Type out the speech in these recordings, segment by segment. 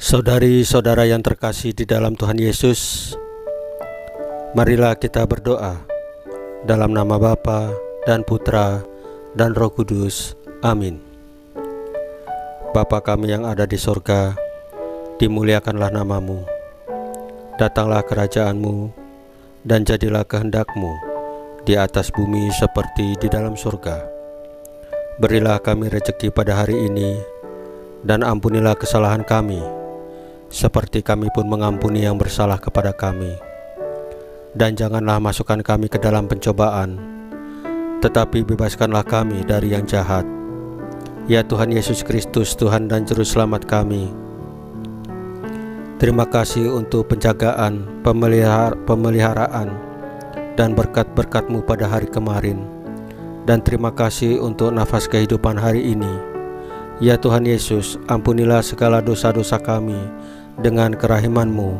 Saudari-saudara yang terkasih di dalam Tuhan Yesus, marilah kita berdoa dalam nama Bapa dan Putra dan Roh Kudus. Amin. Bapa kami yang ada di sorga, dimuliakanlah namamu. Datanglah kerajaanmu, dan jadilah kehendakmu di atas bumi seperti di dalam surga. Berilah kami rezeki pada hari ini, dan ampunilah kesalahan kami, seperti kami pun mengampuni yang bersalah kepada kami. Dan janganlah masukkan kami ke dalam pencobaan, tetapi bebaskanlah kami dari yang jahat. Ya Tuhan Yesus Kristus, Tuhan dan Juru Selamat kami, terima kasih untuk penjagaan, pemeliharaan, dan berkat-berkat-Mu pada hari kemarin. Dan terima kasih untuk nafas kehidupan hari ini. Ya Tuhan Yesus, ampunilah segala dosa-dosa kami dengan kerahiman-Mu,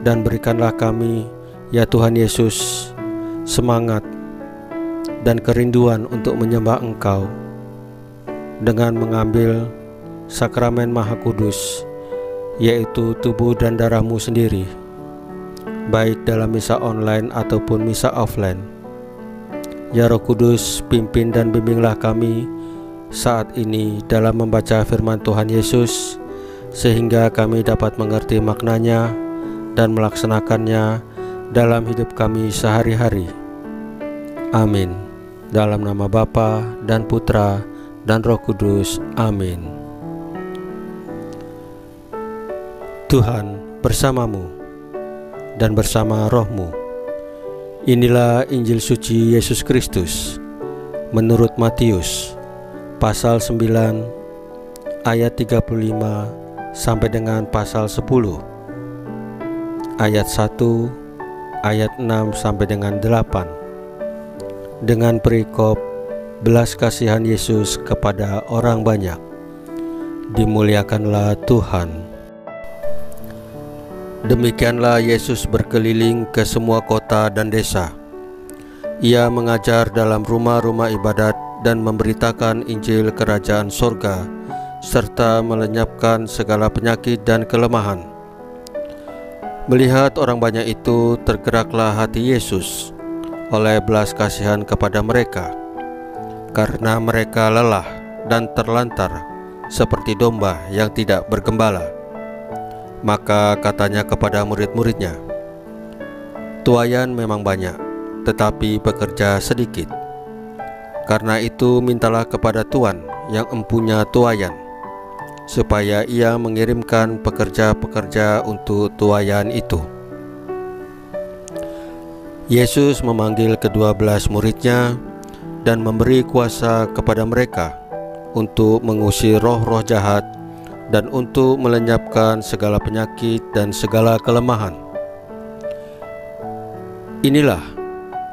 dan berikanlah kami, ya Tuhan Yesus, semangat dan kerinduan untuk menyembah Engkau dengan mengambil sakramen Maha Kudus, yaitu tubuh dan darah-Mu sendiri, baik dalam misa online ataupun misa offline. Ya Roh Kudus, pimpin dan bimbinglah kami saat ini dalam membaca firman Tuhan Yesus, sehingga kami dapat mengerti maknanya dan melaksanakannya dalam hidup kami sehari-hari. Amin. Dalam nama Bapa dan Putra dan Roh Kudus. Amin. Tuhan bersamamu dan bersama rohmu. Inilah Injil suci Yesus Kristus menurut Matius pasal 9 ayat 35 sampai dengan pasal 10, ayat 1, ayat 6 sampai dengan 8, dengan perikop belas kasihan Yesus kepada orang banyak. Dimuliakanlah Tuhan. Demikianlah Yesus berkeliling ke semua kota dan desa. Ia mengajar dalam rumah-rumah ibadat dan memberitakan Injil Kerajaan Sorga, serta melenyapkan segala penyakit dan kelemahan. Melihat orang banyak itu, tergeraklah hati Yesus oleh belas kasihan kepada mereka, karena mereka lelah dan terlantar seperti domba yang tidak bergembala. Maka katanya kepada murid-muridnya, "Tuaian memang banyak, tetapi pekerja sedikit. Karena itu mintalah kepada Tuan yang empunya tuaian, supaya ia mengirimkan pekerja-pekerja untuk tuaian itu." Yesus memanggil ke-12 muridnya dan memberi kuasa kepada mereka untuk mengusir roh-roh jahat dan untuk melenyapkan segala penyakit dan segala kelemahan. Inilah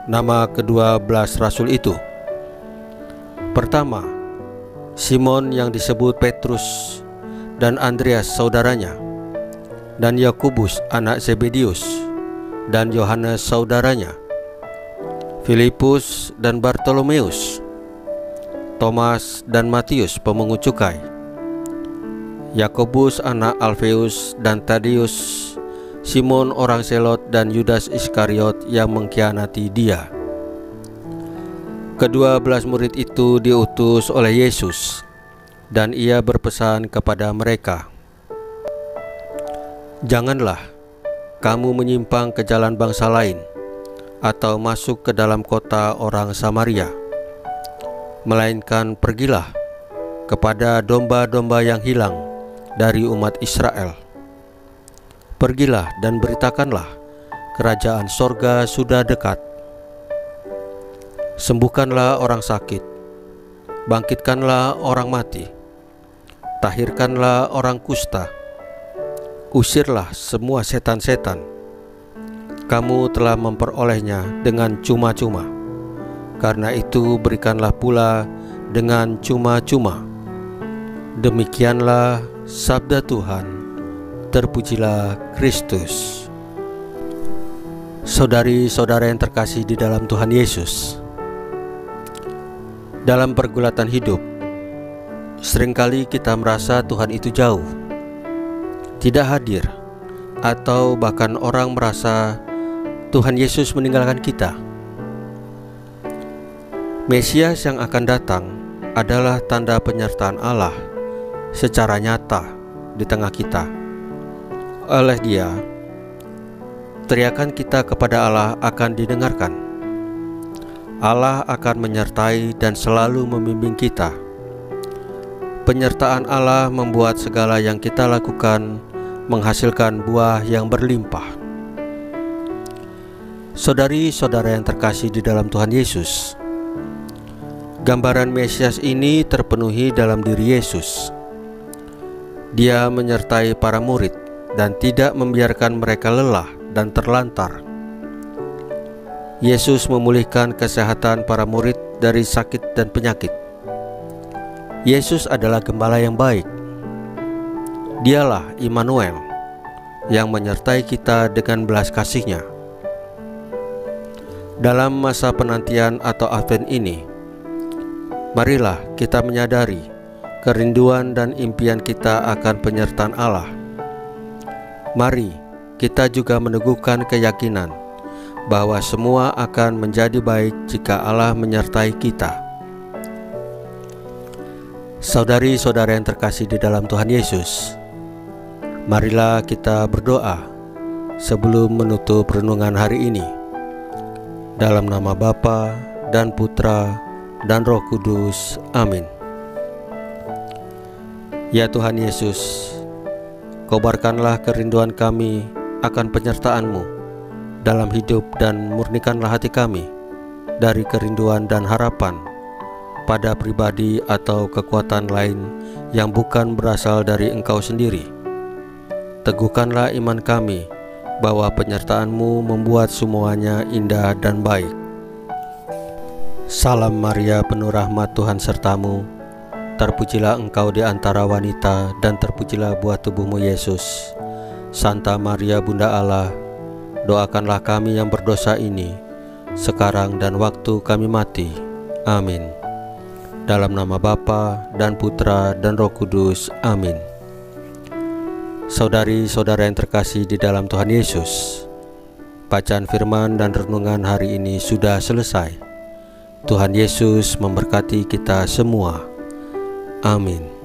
nama ke-12 rasul itu. Pertama, Simon yang disebut Petrus, dan Andreas saudaranya, dan Yakobus anak Zebedius, dan Yohanes saudaranya, Filipus dan Bartolomeus, Thomas dan Matius pemungut cukai, Yakobus anak Alfeus dan Tadeus, Simon orang Selot, dan Yudas Iskariot yang mengkhianati Dia. Ke-12 murid itu diutus oleh Yesus, dan Ia berpesan kepada mereka, "Janganlah kamu menyimpang ke jalan bangsa lain atau masuk ke dalam kota orang Samaria, melainkan pergilah kepada domba-domba yang hilang dari umat Israel. Pergilah dan beritakanlah, kerajaan sorga sudah dekat. Sembuhkanlah orang sakit, bangkitkanlah orang mati, tahirkanlah orang kusta, usirlah semua setan-setan. Kamu telah memperolehnya dengan cuma-cuma, karena itu berikanlah pula dengan cuma-cuma." Demikianlah sabda Tuhan. Terpujilah Kristus. Saudari-saudara yang terkasih di dalam Tuhan Yesus, dalam pergulatan hidup, seringkali kita merasa Tuhan itu jauh, tidak hadir, atau bahkan orang merasa Tuhan Yesus meninggalkan kita. Mesias yang akan datang adalah tanda penyertaan Allah secara nyata di tengah kita. Oleh Dia, teriakan kita kepada Allah akan didengarkan. Allah akan menyertai dan selalu membimbing kita. Penyertaan Allah membuat segala yang kita lakukan menghasilkan buah yang berlimpah. Saudari-saudara yang terkasih di dalam Tuhan Yesus, gambaran Mesias ini terpenuhi dalam diri Yesus. Dia menyertai para murid dan tidak membiarkan mereka lelah dan terlantar. Yesus memulihkan kesehatan para murid dari sakit dan penyakit. Yesus adalah gembala yang baik. Dialah Immanuel yang menyertai kita dengan belas kasih-Nya. Dalam masa penantian atau Advent ini, marilah kita menyadari kerinduan dan impian kita akan penyertaan Allah. Mari kita juga meneguhkan keyakinan bahwa semua akan menjadi baik jika Allah menyertai kita. Saudari-saudara yang terkasih di dalam Tuhan Yesus, marilah kita berdoa sebelum menutup renungan hari ini. Dalam nama Bapa dan Putra dan Roh Kudus. Amin. Ya Tuhan Yesus, kobarkanlah kerinduan kami akan penyertaan-Mu dalam hidup dan murnikanlah hati kami dari kerinduan dan harapan pada pribadi atau kekuatan lain yang bukan berasal dari Engkau sendiri. Teguhkanlah iman kami bahwa penyertaan-Mu membuat semuanya indah dan baik. Salam Maria, penuh rahmat, Tuhan sertamu. Terpujilah engkau di antara wanita, dan terpujilah buah tubuhmu Yesus. Santa Maria, Bunda Allah, doakanlah kami yang berdosa ini, sekarang dan waktu kami mati. Amin. Dalam nama Bapa dan Putra dan Roh Kudus. Amin. Saudari-saudara yang terkasih di dalam Tuhan Yesus, bacaan firman dan renungan hari ini sudah selesai. Tuhan Yesus memberkati kita semua. Amin.